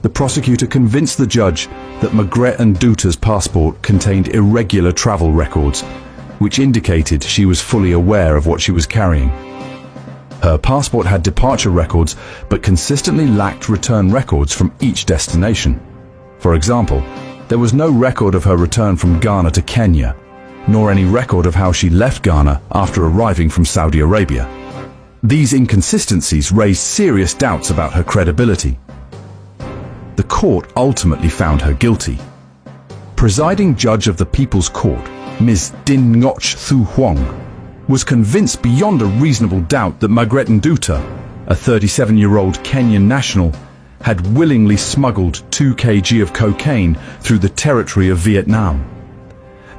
The prosecutor convinced the judge that Margrethe Nduta's passport contained irregular travel records, which indicated she was fully aware of what she was carrying. Her passport had departure records, but consistently lacked return records from each destination. For example, there was no record of her return from Ghana to Kenya, nor any record of how she left Ghana after arriving from Saudi Arabia. These inconsistencies raised serious doubts about her credibility. The court ultimately found her guilty. Presiding judge of the People's Court, Ms. Din Ngoc Thu Huong, was convinced beyond a reasonable doubt that Margrethe Nduta, a 37-year-old Kenyan national, had willingly smuggled 2 kg of cocaine through the territory of Vietnam.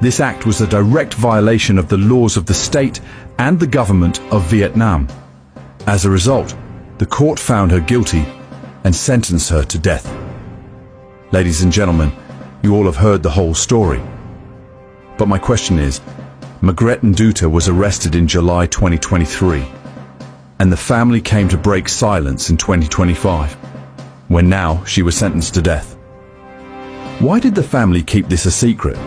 This act was a direct violation of the laws of the state and the government of Vietnam. As a result, the court found her guilty and sentenced her to death. Ladies and gentlemen, you all have heard the whole story. But my question is, Margrethe Nduta was arrested in July 2023, and the family came to break silence in 2025, when now she was sentenced to death. Why did the family keep this a secret?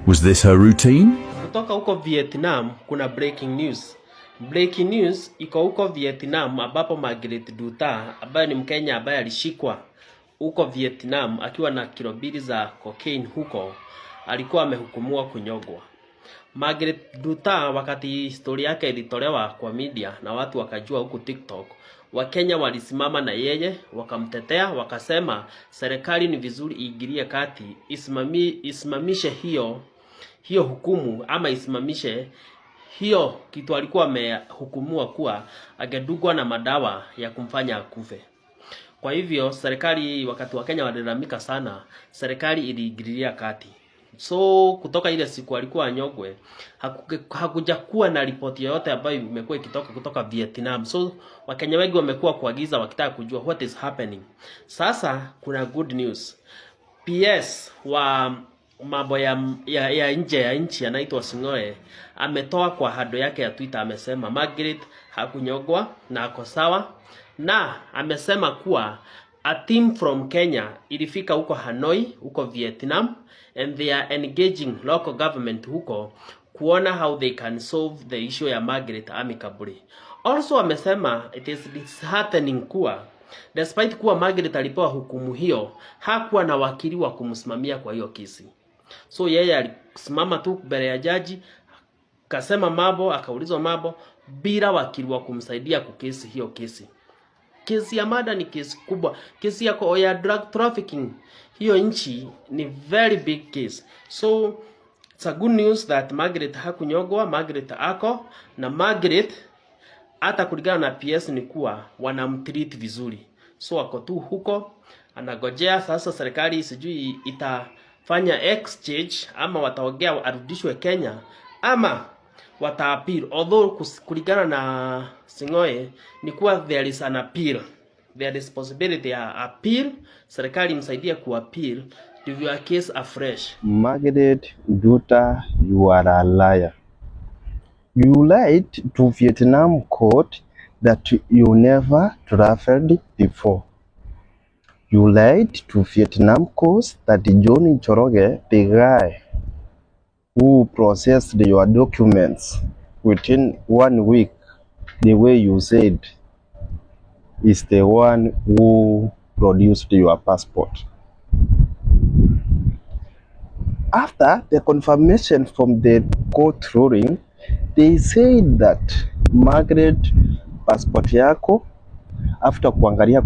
Was this her routine? Kutoka huko Vietnam kuna breaking news. Breaking news iko huko Vietnam ambapo Margrethe Nduta ambaye ni Mkenya ambaye alishikwa huko Vietnam akiwa na kilo 2 za cocaine huko, alikuwa amehukumiwa kunyongwa. Margrethe Nduta, wakati historia yake ilitolewa kwa media na watu wakajua huko TikTok, Wakenya walisimama na yeye wakamtetea, wakasema serikali ni vizuri iingilie kati, isimamishe hiyo hukumu, ama isimamishe hiyo kitu alikuwa amehukumiwa kuwa agedugwa na madawa ya kumfanya akufe. Kwa hivyo serikali, wakati Wakenya walilalamika sana, serikali iliingilia kati. So kutoka ile siku alikuwa anyogwe, hakujakuwa na ripoti yoyote ambayo imekuwa ikitoka kutoka Vietnam. So Wakenya wengi wamekuwa kuagiza wakitaka kujua what is happening. Sasa kuna good news. PS wa mambo ya nje ya nchi anaitwa Sing'oe ametoa kwa hado yake ya Twitter, amesema Margrethe hakunyogwa na ako sawa, na amesema kuwa a team from Kenya ilifika huko Hanoi huko Vietnam, and they are engaging local government huko kuona how they can solve the issue ya Margrethe amicably. Also amesema it is disheartening kuwa despite kuwa Margrethe alipewa hukumu hiyo, hakuwa na wakili wa kumsimamia kwa hiyo kesi. So yeye alisimama tu mbele ya jaji, akasema mambo, akaulizwa mambo bila wakili wa kumsaidia kukesi hiyo kesi. Kesi ya mada ni kesi kubwa. Kesi ya drug trafficking hiyo nchi ni very big case. So it's a good news that Margrethe hakunyogwa, Margrethe ako, na Margrethe hata kulingana na PS ni kuwa wanamtreat vizuri. So ako tu huko anagojea sasa serikali sijui itafanya exchange ama wataongea arudishwe Kenya ama wataappeal. Although kulingana na Sing'oe ni kuwa there is an appeal, there is possibility ya appeal, serikali msaidia kuappeal to your case afresh. Margrethe Nduta, you are a liar. You lied to Vietnam court that you never traveled before. You lied to Vietnam court that John Njoroge, the guy who processed your documents within 1 week, the way you said, is the one who produced your passport. After the confirmation from the court ruling, they said that Margrethe passport yako after kuangalia